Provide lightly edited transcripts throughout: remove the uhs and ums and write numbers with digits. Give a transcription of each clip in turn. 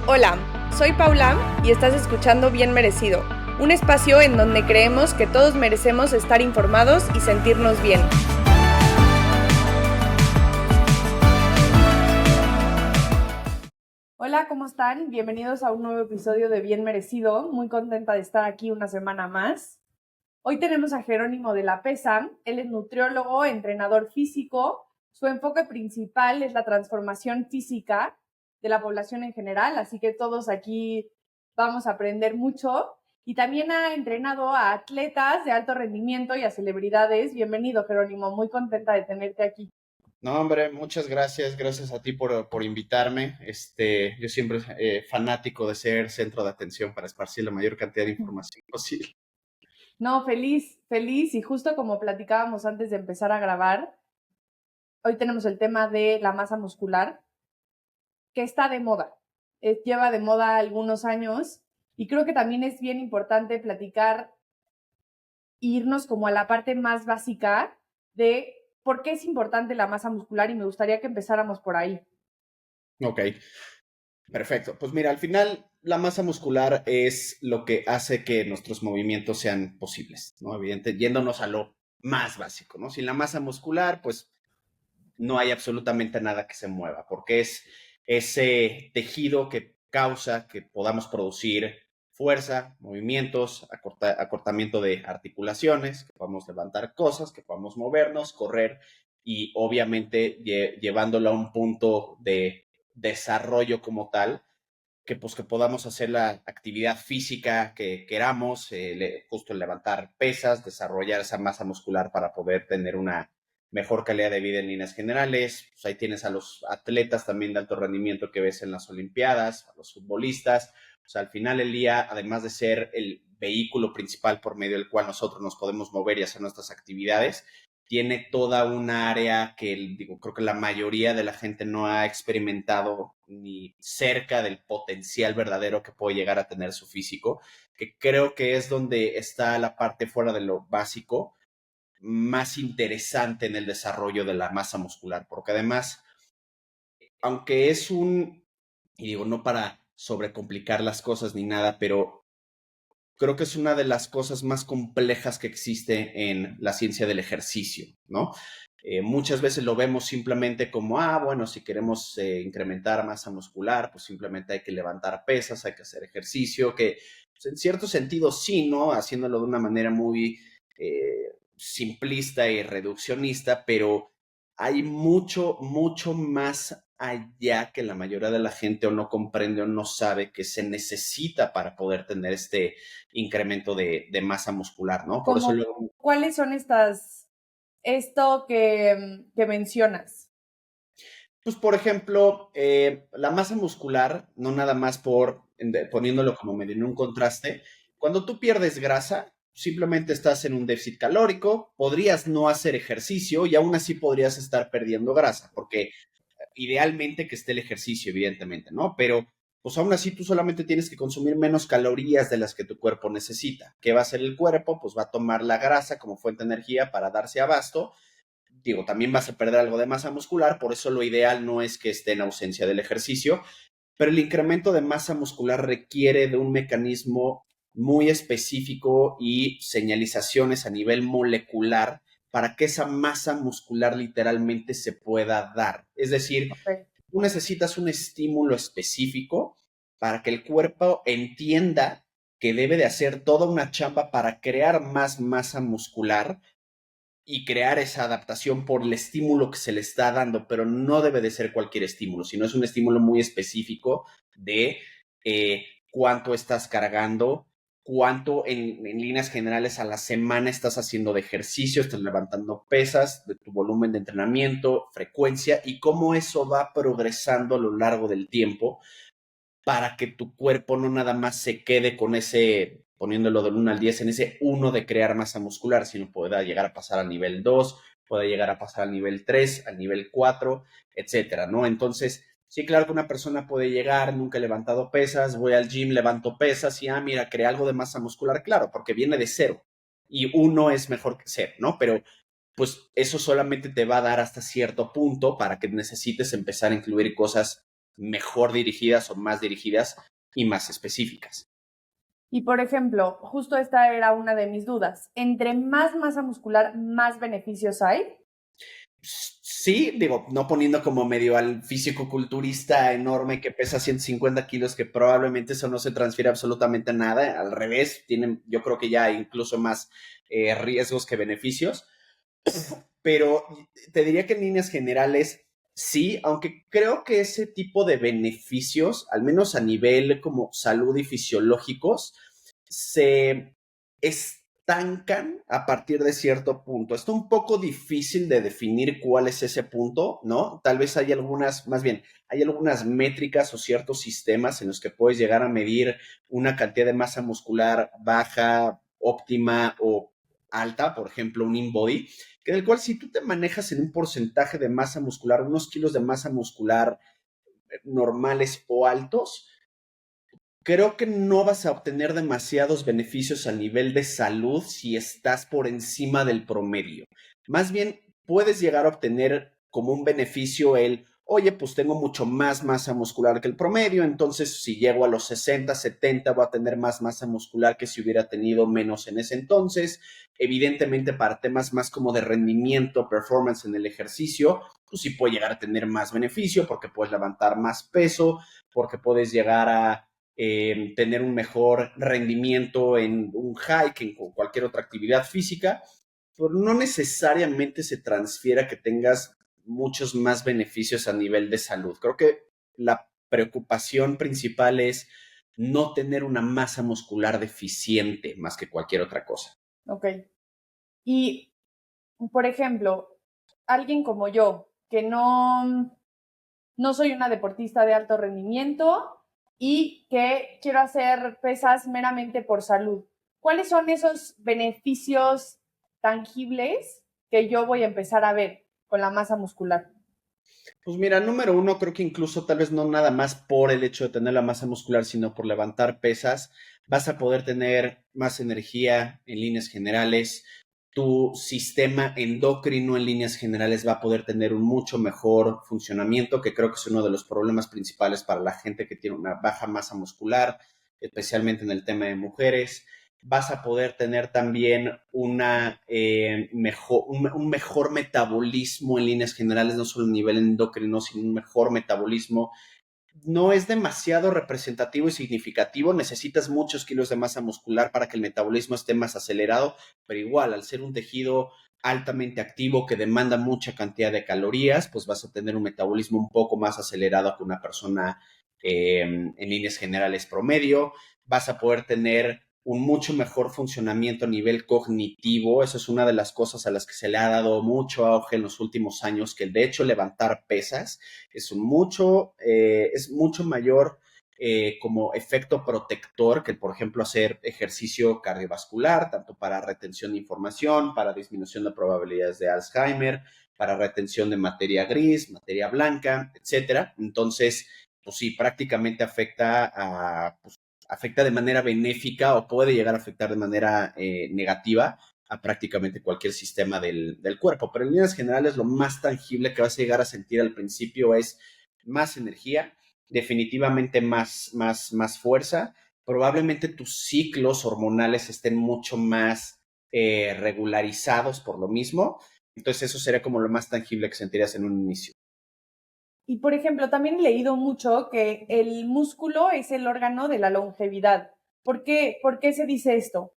Hola, soy Paula y estás escuchando Bien Merecido, un espacio en donde creemos que todos merecemos estar informados y sentirnos bien. Hola, ¿cómo están? Bienvenidos a un nuevo episodio de Bien Merecido. Muy contenta de estar aquí una semana más. Hoy tenemos a Jerónimo de la Pesa. Él es nutriólogo, entrenador físico. Su enfoque principal es la transformación física de la población en general, así que todos aquí vamos a aprender mucho. Y también ha entrenado a atletas de alto rendimiento y a celebridades. Bienvenido, Jerónimo. Muy contenta de tenerte aquí. No, hombre, muchas gracias. Gracias a ti por invitarme. Yo siempre fanático de ser centro de atención para esparcir la mayor cantidad de información posible. No, feliz, feliz. Y justo como platicábamos antes de empezar a grabar, hoy tenemos el tema de la masa muscular, que está de moda. Lleva de moda algunos años y creo que también es bien importante platicar e irnos como a la parte más básica de por qué es importante la masa muscular y me gustaría que empezáramos por ahí. Ok, perfecto. Pues mira, al final la masa muscular es lo que hace que nuestros movimientos sean posibles, ¿no? Evidente, yéndonos a lo más básico, ¿no? Sin la masa muscular, pues no hay absolutamente nada que se mueva, porque es ese tejido que causa que podamos producir fuerza, movimientos, acortamiento de articulaciones, que podamos levantar cosas, que podamos movernos, correr y obviamente llevándolo a un punto de desarrollo como tal, que pues que podamos hacer la actividad física que queramos, justo levantar pesas, desarrollar esa masa muscular para poder tener una mejor calidad de vida en líneas generales. Pues ahí tienes a los atletas también de alto rendimiento que ves en las Olimpiadas, a los futbolistas. O sea, al final del día, además de ser el vehículo principal por medio del cual nosotros nos podemos mover y hacer nuestras actividades, tiene toda una área que, digo, creo que la mayoría de la gente no ha experimentado ni cerca del potencial verdadero que puede llegar a tener su físico, que creo que es donde está la parte fuera de lo básico más interesante en el desarrollo de la masa muscular, porque además, aunque es y digo, no para sobrecomplicar las cosas ni nada, pero creo que es una de las cosas más complejas que existe en la ciencia del ejercicio, ¿no? Muchas veces lo vemos simplemente como, bueno, si queremos incrementar masa muscular, pues simplemente hay que levantar pesas, hay que hacer ejercicio, que pues, en cierto sentido sí, ¿no? Haciéndolo de una manera muy simplista y reduccionista, pero hay mucho, mucho más allá que la mayoría de la gente o no comprende o no sabe que se necesita para poder tener este incremento de masa muscular, ¿no? Por eso Como, luego, ¿cuáles son esto que mencionas? pues por ejemplo, la masa muscular, no nada más poniéndolo como medio en un contraste, cuando tú pierdes grasa, simplemente estás en un déficit calórico, podrías no hacer ejercicio y aún así podrías estar perdiendo grasa, porque idealmente que esté el ejercicio, evidentemente, ¿no? Pero pues aún así tú solamente tienes que consumir menos calorías de las que tu cuerpo necesita. ¿Qué va a hacer el cuerpo? Pues va a tomar la grasa como fuente de energía para darse abasto. Digo, también vas a perder algo de masa muscular, por eso lo ideal no es que esté en ausencia del ejercicio, pero el incremento de masa muscular requiere de un mecanismo muy específico y señalizaciones a nivel molecular para que esa masa muscular literalmente se pueda dar. Es decir, Okay. tú necesitas un estímulo específico para que el cuerpo entienda que debe de hacer toda una chamba para crear más masa muscular y crear esa adaptación por el estímulo que se le está dando, pero no debe de ser cualquier estímulo, sino es un estímulo muy específico de cuánto estás cargando, cuánto en líneas generales a la semana estás haciendo de ejercicio, estás levantando pesas, de tu volumen de entrenamiento, frecuencia y cómo eso va progresando a lo largo del tiempo para que tu cuerpo no nada más se quede con ese, poniéndolo del 1 al 10 en ese uno de crear masa muscular, sino pueda llegar a pasar al nivel 2, puede llegar a pasar al nivel 3, al nivel 4, etcétera, ¿no? Entonces, sí, claro que una persona puede llegar, nunca he levantado pesas, voy al gym, levanto pesas y, mira, creé algo de masa muscular, claro, porque viene de cero y uno es mejor que cero, ¿no? Pero pues eso solamente te va a dar hasta cierto punto para que necesites empezar a incluir cosas mejor dirigidas o más dirigidas y más específicas. Y por ejemplo, justo esta era una de mis dudas. Entre más masa muscular, más beneficios hay. Sí, digo, no poniendo como medio al físico-culturista enorme que pesa 150 kilos, que probablemente eso no se transfiere absolutamente a nada. Al revés, tienen, yo creo que ya incluso más riesgos que beneficios. Pero te diría que en líneas generales sí, aunque creo que ese tipo de beneficios, al menos a nivel como salud y fisiológicos, se estancan a partir de cierto punto. Está un poco difícil de definir cuál es ese punto, ¿no? Tal vez hay algunas, más bien, hay algunas métricas o ciertos sistemas en los que puedes llegar a medir una cantidad de masa muscular baja, óptima o alta, por ejemplo, un InBody, que en el cual si tú te manejas en un porcentaje de masa muscular, unos kilos de masa muscular normales o altos, creo que no vas a obtener demasiados beneficios a nivel de salud si estás por encima del promedio. Más bien, puedes llegar a obtener como un beneficio el, oye, pues tengo mucho más masa muscular que el promedio, entonces si llego a los 60, 70, voy a tener más masa muscular que si hubiera tenido menos en ese entonces. Evidentemente, para temas más como de rendimiento, performance en el ejercicio, pues sí puede llegar a tener más beneficio porque puedes levantar más peso, porque puedes llegar a tener un mejor rendimiento en un hike, en cualquier otra actividad física, pero no necesariamente se transfiere a que tengas muchos más beneficios a nivel de salud. Creo que la preocupación principal es no tener una masa muscular deficiente más que cualquier otra cosa. Ok. Y, por ejemplo, alguien como yo, que no soy una deportista de alto rendimiento y que quiero hacer pesas meramente por salud. ¿Cuáles son esos beneficios tangibles que yo voy a empezar a ver con la masa muscular? Pues mira, número uno, creo que incluso tal vez no nada más por el hecho de tener la masa muscular, sino por levantar pesas, vas a poder tener más energía en líneas generales. Tu sistema endocrino en líneas generales va a poder tener un mucho mejor funcionamiento, que creo que es uno de los problemas principales para la gente que tiene una baja masa muscular, especialmente en el tema de mujeres. Vas a poder tener también un mejor metabolismo en líneas generales, no solo a nivel endocrino, sino un mejor metabolismo. No es demasiado representativo y significativo, necesitas muchos kilos de masa muscular para que el metabolismo esté más acelerado, pero igual, al ser un tejido altamente activo que demanda mucha cantidad de calorías, pues vas a tener un metabolismo un poco más acelerado que una persona en líneas generales promedio. Vas a poder tener un mucho mejor funcionamiento a nivel cognitivo. Eso es una de las cosas a las que se le ha dado mucho auge en los últimos años, que de hecho levantar pesas es mucho mayor como efecto protector que, por ejemplo, hacer ejercicio cardiovascular, tanto para retención de información, para disminución de probabilidades de Alzheimer, para retención de materia gris, materia blanca, etcétera. Entonces, pues sí, prácticamente afecta de manera benéfica o puede llegar a afectar de manera negativa a prácticamente cualquier sistema del cuerpo. Pero en líneas generales, lo más tangible que vas a llegar a sentir al principio es más energía, definitivamente más fuerza. Probablemente tus ciclos hormonales estén mucho más regularizados por lo mismo. Entonces, eso sería como lo más tangible que sentirías en un inicio. Y por ejemplo, también he leído mucho que el músculo es el órgano de la longevidad. ¿Por qué se dice esto?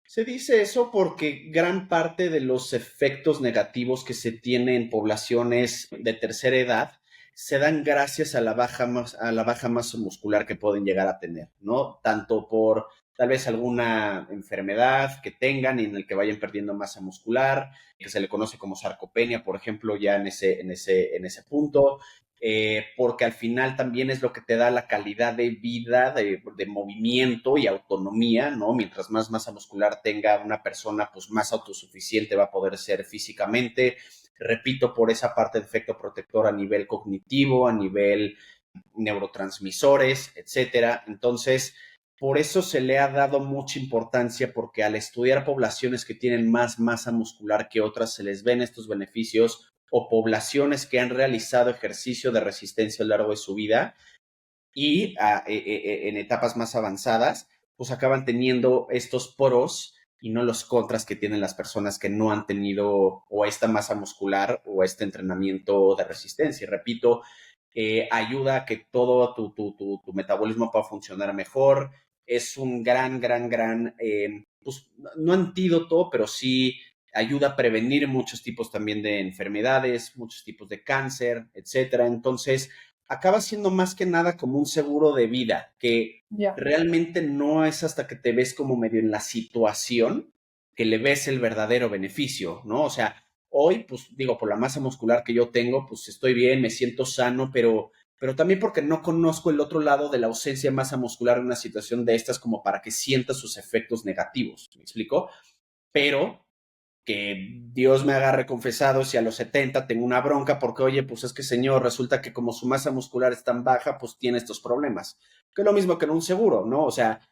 Se dice eso porque gran parte de los efectos negativos que se tienen en poblaciones de tercera edad se dan gracias a a la baja masa muscular que pueden llegar a tener, ¿no? Tanto por tal vez alguna enfermedad que tengan y en el que vayan perdiendo masa muscular, que se le conoce como sarcopenia, por ejemplo, ya en ese punto, porque al final también es lo que te da la calidad de vida, de movimiento y autonomía, ¿no? Mientras más masa muscular tenga una persona, pues más autosuficiente va a poder ser físicamente. Repito, por esa parte de efecto protector a nivel cognitivo, a nivel neurotransmisores, etcétera. Entonces, por eso se le ha dado mucha importancia, porque al estudiar poblaciones que tienen más masa muscular que otras, se les ven estos beneficios o poblaciones que han realizado ejercicio de resistencia a lo largo de su vida y en etapas más avanzadas, pues acaban teniendo estos pros y no los contras que tienen las personas que no han tenido o esta masa muscular o este entrenamiento de resistencia. Y repito, ayuda a que todo tu metabolismo pueda funcionar mejor. Es un gran, pues no antídoto, pero sí ayuda a prevenir muchos tipos también de enfermedades, muchos tipos de cáncer, etcétera. Entonces, acaba siendo más que nada como un seguro de vida, que realmente no es hasta que te ves como medio en la situación que le ves el verdadero beneficio, ¿no? O sea, hoy, pues digo, por la masa muscular que yo tengo, pues estoy bien, me siento sano, pero también porque no conozco el otro lado de la ausencia de masa muscular en una situación de estas como para que sienta sus efectos negativos, ¿me explico? Pero que Dios me agarre confesado si a los 70 tengo una bronca porque, oye, pues es que señor, resulta que como su masa muscular es tan baja, pues tiene estos problemas. Que es lo mismo que en un seguro, ¿no? O sea,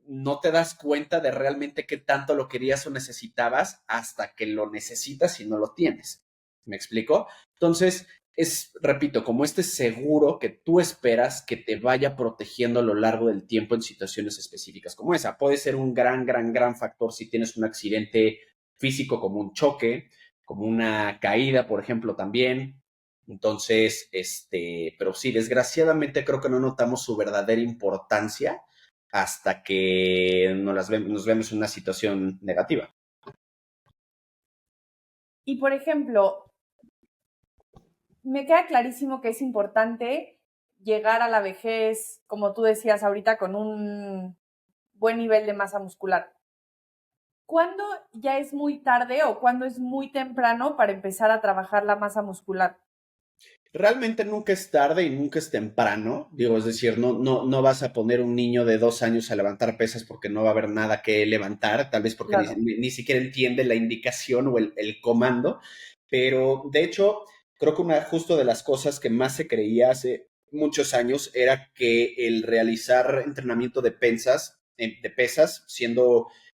no te das cuenta de realmente qué tanto lo querías o necesitabas hasta que lo necesitas y no lo tienes. ¿Me explico? Entonces, repito, como este seguro que tú esperas que te vaya protegiendo a lo largo del tiempo en situaciones específicas como esa. Puede ser un gran factor si tienes un accidente físico como un choque, como una caída, por ejemplo, también. Entonces, pero sí, desgraciadamente creo que no notamos su verdadera importancia hasta que nos vemos en una situación negativa. Y por ejemplo, me queda clarísimo que es importante llegar a la vejez, como tú decías ahorita, con un buen nivel de masa muscular. ¿Cuándo ya es muy tarde o cuándo es muy temprano para empezar a trabajar la masa muscular? Realmente nunca es tarde y nunca es temprano. Digo, es decir, no vas a poner un niño de 2 años a levantar pesas porque no va a haber nada que levantar, tal vez porque Claro. ni siquiera entiende la indicación o el comando. Pero de hecho, creo que una justo de las cosas que más se creía hace muchos años era que el realizar entrenamiento de pesas,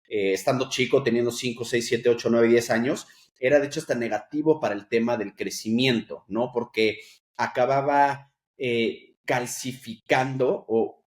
estando chico, teniendo 5, 6, 7, 8, 9, 10 años, era de hecho hasta negativo para el tema del crecimiento, ¿no? Porque acababa calcificando o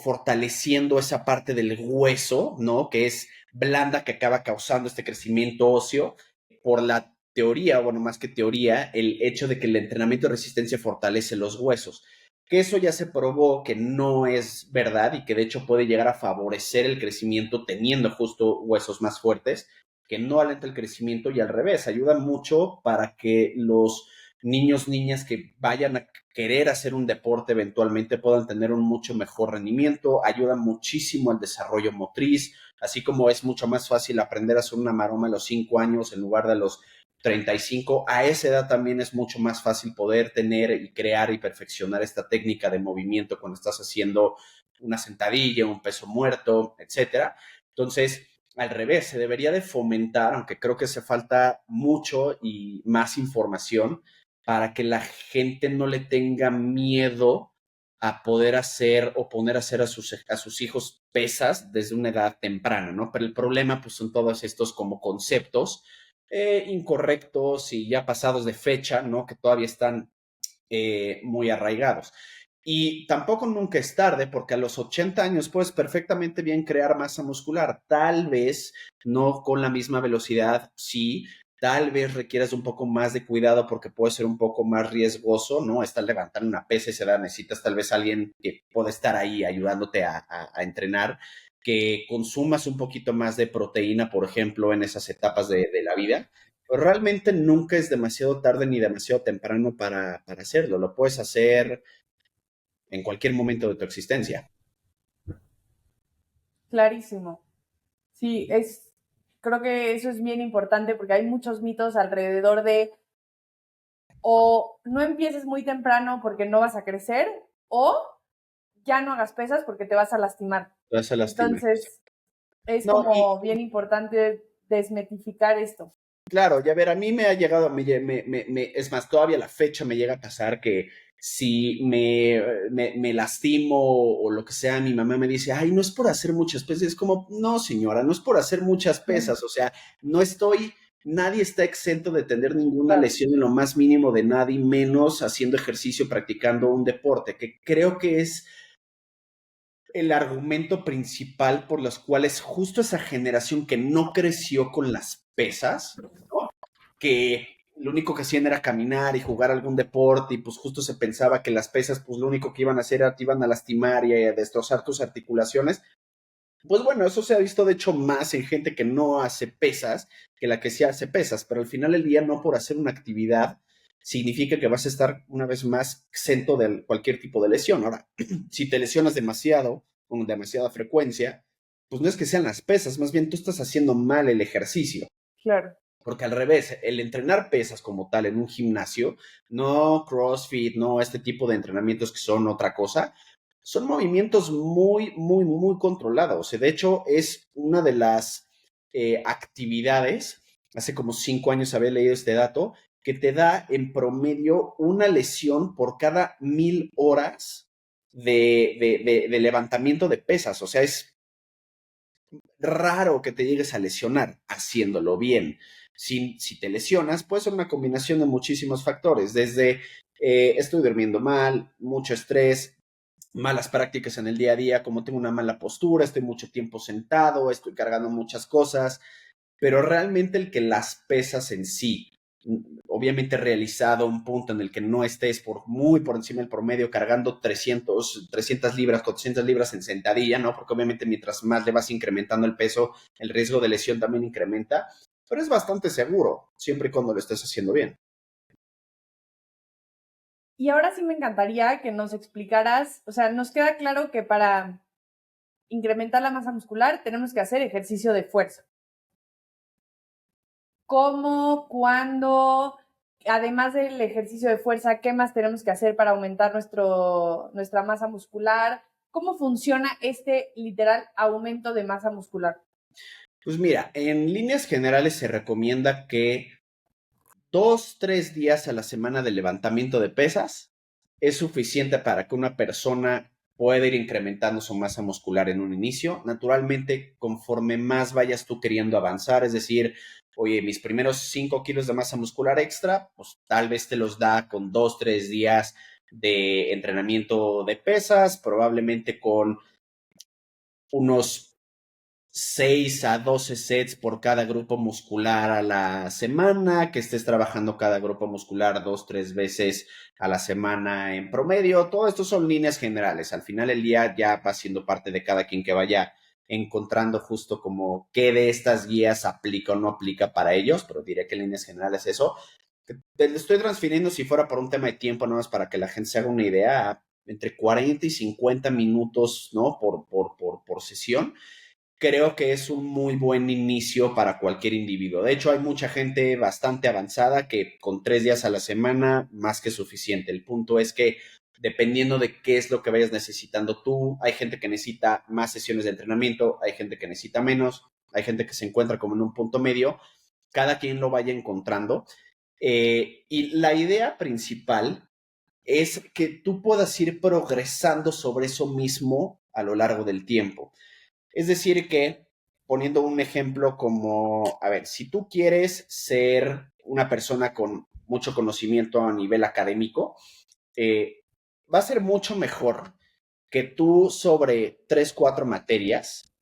fortaleciendo esa parte del hueso, ¿no? Que es blanda, que acaba causando este crecimiento óseo por la teoría, bueno, más que teoría, el hecho de que el entrenamiento de resistencia fortalece los huesos. Que eso ya se probó que no es verdad y que de hecho puede llegar a favorecer el crecimiento teniendo justo huesos más fuertes, que no alenta el crecimiento y al revés, ayuda mucho para que los niños, niñas que vayan a querer hacer un deporte eventualmente puedan tener un mucho mejor rendimiento, ayuda muchísimo al desarrollo motriz, así como es mucho más fácil aprender a hacer una maroma a los 5 años en lugar de a los 35, a esa edad también es mucho más fácil poder tener y crear y perfeccionar esta técnica de movimiento cuando estás haciendo una sentadilla, un peso muerto, etcétera. Entonces, al revés, se debería de fomentar, aunque creo que hace falta mucho y más información para que la gente no le tenga miedo a poder hacer o poner a hacer a sus hijos pesas desde una edad temprana, ¿no? Pero el problema, pues, son todos estos como conceptos incorrectos y ya pasados de fecha, ¿no? Que todavía están muy arraigados. Y tampoco nunca es tarde, porque a los 80 años puedes perfectamente bien crear masa muscular. Tal vez no con la misma velocidad, sí. Tal vez requieras un poco más de cuidado porque puede ser un poco más riesgoso, ¿no? Estar levantando una pesa y se da, necesitas tal vez alguien que pueda estar ahí ayudándote a entrenar, que consumas un poquito más de proteína, por ejemplo, en esas etapas de la vida. Pero realmente nunca es demasiado tarde ni demasiado temprano para hacerlo. Lo puedes hacer en cualquier momento de tu existencia. Clarísimo. Sí, creo que eso es bien importante porque hay muchos mitos alrededor de o no empieces muy temprano porque no vas a crecer o ya no hagas pesas porque te vas a lastimar. Te vas a lastimar. Entonces, es No, y como bien importante desmetificar esto. claro, ya ver, a mí me ha llegado, es más, todavía la fecha me llega a pasar que si me lastimo o lo que sea, mi mamá me dice, ay, no es por hacer muchas pesas. Es como, no, señora, no es por hacer muchas pesas. O sea, no estoy nadie está exento de tener ninguna Claro. lesión en lo más mínimo de nada y menos haciendo ejercicio, practicando un deporte, que creo que es el argumento principal por los cuales justo esa generación que no creció con las pesas, ¿no? Que lo único que hacían era caminar y jugar algún deporte y pues justo se pensaba que las pesas pues lo único que iban a hacer era te iban a lastimar y a destrozar tus articulaciones. Pues bueno, eso se ha visto de hecho más en gente que no hace pesas que la que sí hace pesas, pero al final del día no por hacer una actividad significa que vas a estar una vez más exento de cualquier tipo de lesión. Ahora, si te lesionas demasiado, con demasiada frecuencia, pues no es que sean las pesas, más bien tú estás haciendo mal el ejercicio. Claro. Porque al revés, el entrenar pesas como tal en un gimnasio, no CrossFit, no este tipo de entrenamientos que son otra cosa, son movimientos muy, muy, muy controlados. De hecho, es una de las actividades, hace como 5 años había leído este dato, que te da en promedio una lesión por cada 1,000 horas de levantamiento de pesas. O sea, es raro que te llegues a lesionar haciéndolo bien. Si te lesionas, puede ser una combinación de muchísimos factores, desde estoy durmiendo mal, mucho estrés, malas prácticas en el día a día, como tengo una mala postura, estoy mucho tiempo sentado, estoy cargando muchas cosas, pero realmente el que las pesas en sí, obviamente realizado un punto en el que no estés muy por encima del promedio cargando 300 libras, 400 libras en sentadilla, ¿no? Porque obviamente mientras más le vas incrementando el peso, el riesgo de lesión también incrementa, pero es bastante seguro, siempre y cuando lo estés haciendo bien. Y ahora sí me encantaría que nos explicaras, o sea, nos queda claro que para incrementar la masa muscular tenemos que hacer ejercicio de fuerza. ¿Cómo? ¿Cuándo? Además del ejercicio de fuerza, ¿qué más tenemos que hacer para aumentar nuestra masa muscular? ¿Cómo funciona este literal aumento de masa muscular? Pues mira, en líneas generales se recomienda que 2, 3 días a la semana de levantamiento de pesas es suficiente para que una persona pueda ir incrementando su masa muscular en un inicio. Naturalmente, conforme más vayas tú queriendo avanzar, es decir, oye, mis primeros 5 kilos de masa muscular extra, pues tal vez te los da con 2, 3 días de entrenamiento de pesas, probablemente con unos 6 a 12 sets por cada grupo muscular a la semana, que estés trabajando cada grupo muscular 2, 3 veces a la semana en promedio. Todo esto son líneas generales. Al final del día ya va siendo parte de cada quien que vaya encontrando justo como qué de estas guías aplica o no aplica para ellos, pero diré que en líneas generales eso. Te estoy transfiriendo si fuera por un tema de tiempo, nada más para que la gente se haga una idea, entre 40 y 50 minutos, ¿no? Por sesión creo que es un muy buen inicio para cualquier individuo. De hecho, hay mucha gente bastante avanzada que con 3 días a la semana, más que suficiente. El punto es que dependiendo de qué es lo que vayas necesitando tú, hay gente que necesita más sesiones de entrenamiento, hay gente que necesita menos, hay gente que se encuentra como en un punto medio, cada quien lo vaya encontrando. Y la idea principal es que tú puedas ir progresando sobre eso mismo a lo largo del tiempo. Es decir, que poniendo un ejemplo como, a ver, si tú quieres ser una persona con mucho conocimiento a nivel académico, va a ser mucho mejor que tú sobre 3, 4 materias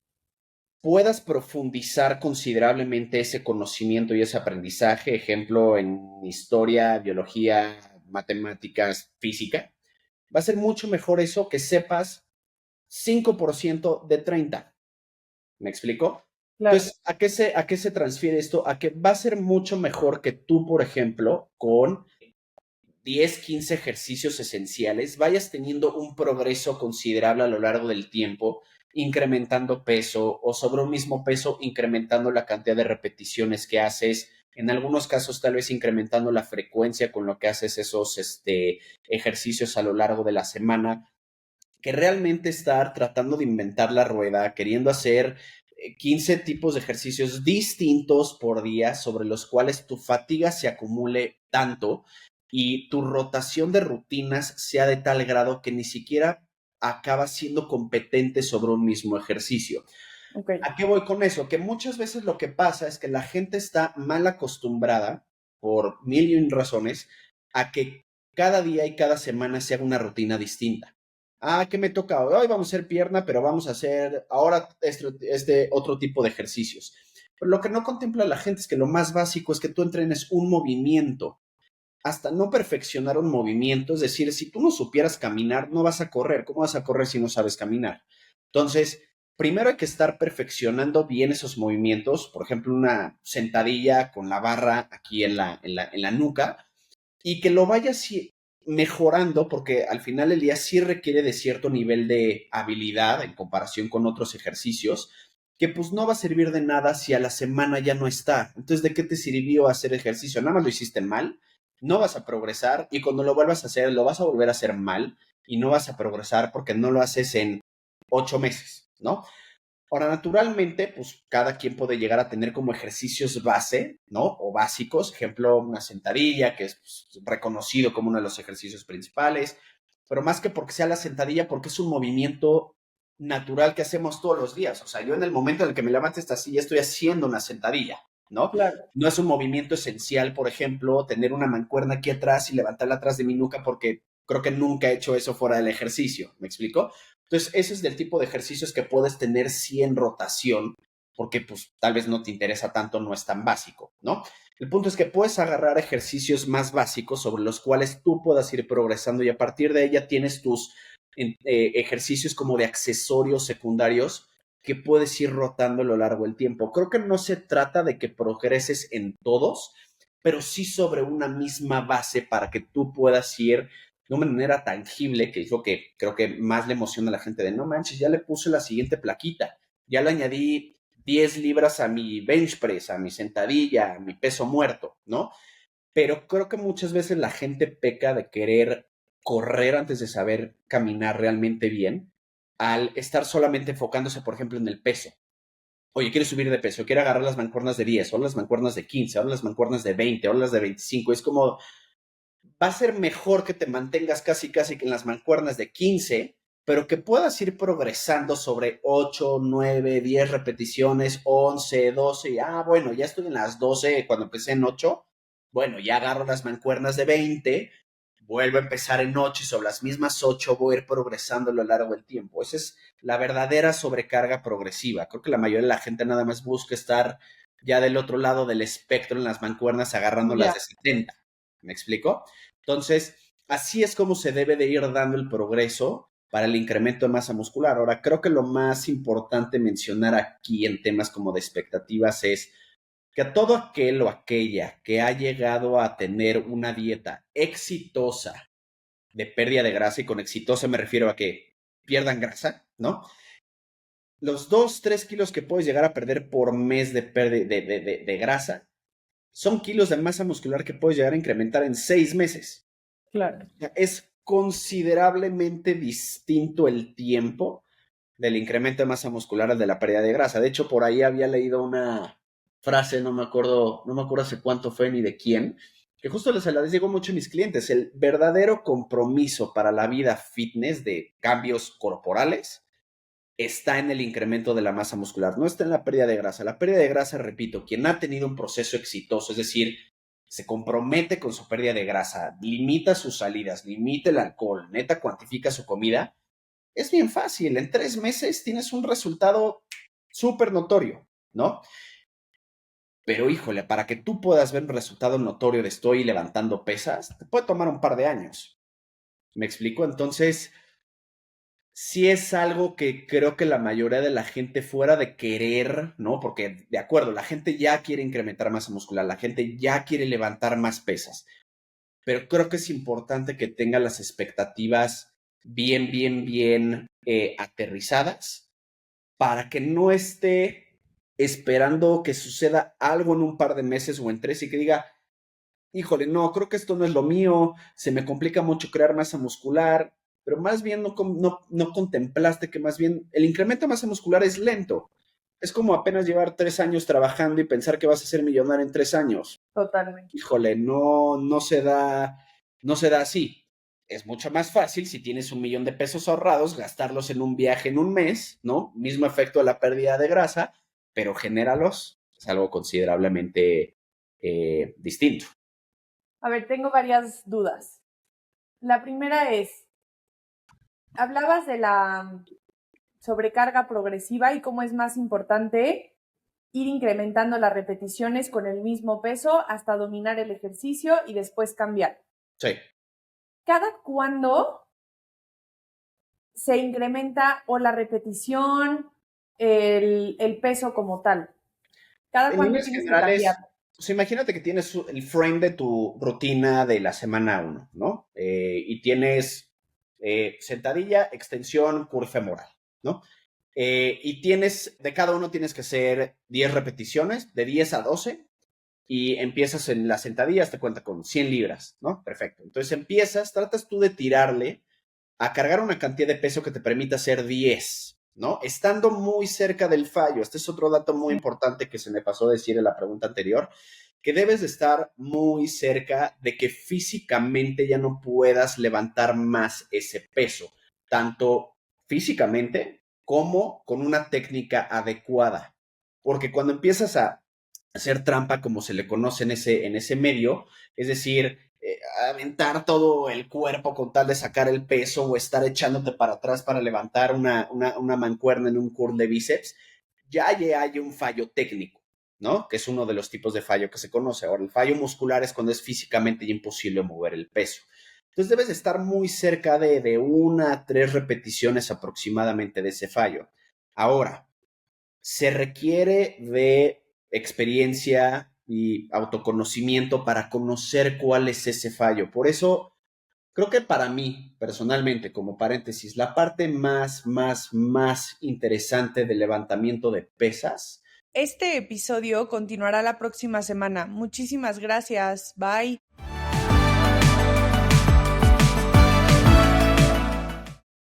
puedas profundizar considerablemente ese conocimiento y ese aprendizaje, ejemplo, en historia, biología, matemáticas, física. Va a ser mucho mejor eso que sepas 5% de 30. ¿Me explico? Claro. Entonces, ¿a qué se transfiere esto? A que va a ser mucho mejor que tú, por ejemplo, con 10, 15 ejercicios esenciales, vayas teniendo un progreso considerable a lo largo del tiempo, incrementando peso o sobre un mismo peso, incrementando la cantidad de repeticiones que haces. En algunos casos, tal vez incrementando la frecuencia con lo que haces esos ejercicios a lo largo de la semana que realmente estar tratando de inventar la rueda, queriendo hacer 15 tipos de ejercicios distintos por día sobre los cuales tu fatiga se acumule tanto y tu rotación de rutinas sea de tal grado que ni siquiera acabas siendo competente sobre un mismo ejercicio. Ok, ¿A qué voy con eso? Que muchas veces lo que pasa es que la gente está mal acostumbrada, por mil y un razones, a que cada día y cada semana se haga una rutina distinta. Ah, ¿qué me toca hoy? Hoy vamos a hacer pierna, pero vamos a hacer ahora este otro tipo de ejercicios. Pero lo que no contempla la gente es que lo más básico es que tú entrenes un movimiento. Hasta no perfeccionar un movimiento, es decir, si tú no supieras caminar, no vas a correr. ¿Cómo vas a correr si no sabes caminar? Entonces, primero hay que estar perfeccionando bien esos movimientos, por ejemplo, una sentadilla con la barra aquí en la nuca, y que lo vayas mejorando, porque al final el día sí requiere de cierto nivel de habilidad en comparación con otros ejercicios, que pues no va a servir de nada si a la semana ya no está. Entonces, ¿de qué te sirvió hacer ejercicio? Nada más lo hiciste mal, no vas a progresar, y cuando lo vuelvas a hacer, lo vas a volver a hacer mal, y no vas a progresar porque no lo haces en 8 meses, ¿no? Ahora, naturalmente, pues cada quien puede llegar a tener como ejercicios base, ¿no? O básicos, ejemplo, una sentadilla, que es pues, reconocido como uno de los ejercicios principales, pero más que porque sea la sentadilla, porque es un movimiento natural que hacemos todos los días. O sea, yo en el momento en el que me levanto esta silla estoy haciendo una sentadilla, ¿no? claro. No es un movimiento esencial, por ejemplo, tener una mancuerna aquí atrás y levantarla atrás de mi nuca porque creo que nunca he hecho eso fuera del ejercicio, ¿me explico? Entonces, ese es del tipo de ejercicios que puedes tener sí en rotación, porque pues tal vez no te interesa tanto, no es tan básico, ¿no? El punto es que puedes agarrar ejercicios más básicos sobre los cuales tú puedas ir progresando y a partir de ella tienes tus ejercicios como de accesorios secundarios que puedes ir rotando a lo largo del tiempo. Creo que no se trata de que progreses en todos, pero sí sobre una misma base para que tú puedas ir de una manera tangible, que es lo que creo que más le emociona a la gente de, no manches, ya le puse la siguiente plaquita, ya le añadí 10 libras a mi bench press, a mi sentadilla, a mi peso muerto, ¿no? Pero creo que muchas veces la gente peca de querer correr antes de saber caminar realmente bien, al estar solamente enfocándose, por ejemplo, en el peso. Oye, quiero subir de peso, quiero agarrar las mancuernas de 10, o las mancuernas de 15, ahora las mancuernas de 20, ahora las de 25. Es como, va a ser mejor que te mantengas casi casi que en las mancuernas de 15, pero que puedas ir progresando sobre 8, 9, 10 repeticiones, 11, 12, y bueno, ya estoy en las 12 cuando empecé en 8, bueno, ya agarro las mancuernas de 20, vuelvo a empezar en 8 y sobre las mismas 8 voy a ir progresando a lo largo del tiempo. Esa es la verdadera sobrecarga progresiva. Creo que la mayoría de la gente nada más busca estar ya del otro lado del espectro en las mancuernas agarrando las Ya. de 70. ¿Me explico? Entonces, así es como se debe de ir dando el progreso para el incremento de masa muscular. Ahora, creo que lo más importante mencionar aquí en temas como de expectativas es que a todo aquel o aquella que ha llegado a tener una dieta exitosa de pérdida de grasa, y con exitosa me refiero a que pierdan grasa, ¿no? Los 2, 3 kilos que puedes llegar a perder por mes de grasa son kilos de masa muscular que puedes llegar a incrementar en 6 meses. Claro. Es considerablemente distinto el tiempo del incremento de masa muscular al de la pérdida de grasa. De hecho, por ahí había leído una frase, no me acuerdo hace cuánto fue ni de quién, que justo se la digo mucho a mis clientes. El verdadero compromiso para la vida fitness de cambios corporales está en el incremento de la masa muscular, no está en la pérdida de grasa. La pérdida de grasa, repito, quien ha tenido un proceso exitoso, es decir, se compromete con su pérdida de grasa, limita sus salidas, limita el alcohol, neta cuantifica su comida, es bien fácil. En 3 meses tienes un resultado súper notorio, ¿no? Pero híjole, para que tú puedas ver un resultado notorio de estoy levantando pesas, te puede tomar un par de años. ¿Me explico? Entonces, sí es algo que creo que la mayoría de la gente fuera de querer, ¿no? Porque, de acuerdo, la gente ya quiere incrementar masa muscular, la gente ya quiere levantar más pesas, pero creo que es importante que tenga las expectativas bien, bien, bien aterrizadas para que no esté esperando que suceda algo en un par de meses o en 3 y que diga, híjole, no, creo que esto no es lo mío, se me complica mucho crear masa muscular, pero más bien no contemplaste que más bien el incremento de masa muscular es lento. Es como apenas llevar 3 años trabajando y pensar que vas a ser millonario en 3 años. Totalmente. Híjole, no se da así. Es mucho más fácil si tienes 1,000,000 de pesos ahorrados, gastarlos en un viaje en un mes, ¿no? Mismo efecto de la pérdida de grasa, pero genéralos, es algo considerablemente distinto. A ver, tengo varias dudas. La primera es, hablabas de la sobrecarga progresiva y cómo es más importante ir incrementando las repeticiones con el mismo peso hasta dominar el ejercicio y después cambiar. Sí. ¿Cada cuándo se incrementa o la repetición, el peso como tal? ¿Cada En cuánto líneas tienes que cambiar? generales, pues imagínate que tienes el frame de tu rutina de la semana uno, ¿no? Y tienes sentadilla, extensión, curva femoral, ¿no? Y de cada uno tienes que hacer 10 repeticiones, de 10 a 12, y empiezas en las sentadillas, te cuenta con 100 libras, ¿no? Perfecto. Entonces tratas tú de tirarle a cargar una cantidad de peso que te permita hacer 10, ¿no? Estando muy cerca del fallo. Este es otro dato muy importante que se me pasó a decir en la pregunta anterior, que debes de estar muy cerca de que físicamente ya no puedas levantar más ese peso, tanto físicamente como con una técnica adecuada. Porque cuando empiezas a hacer trampa, como se le conoce en ese medio, es decir, aventar todo el cuerpo con tal de sacar el peso o estar echándote para atrás para levantar una mancuerna en un curl de bíceps, ya hay un fallo técnico, ¿no? Que es uno de los tipos de fallo que se conoce. Ahora, el fallo muscular es cuando es físicamente imposible mover el peso. Entonces debes estar muy cerca de 1 a 3 repeticiones aproximadamente de ese fallo. Ahora, se requiere de experiencia y autoconocimiento para conocer cuál es ese fallo. Por eso, creo que para mí, personalmente, como paréntesis, la parte más interesante del levantamiento de pesas. Este episodio continuará la próxima semana. Muchísimas gracias. Bye.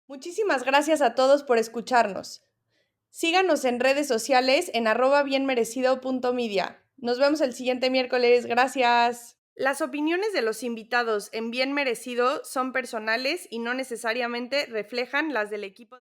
Muchísimas gracias a todos por escucharnos. Síganos en redes sociales en @bienmerecido.media. Nos vemos el siguiente miércoles. Gracias. Las opiniones de los invitados en Bien Merecido son personales y no necesariamente reflejan las del equipo.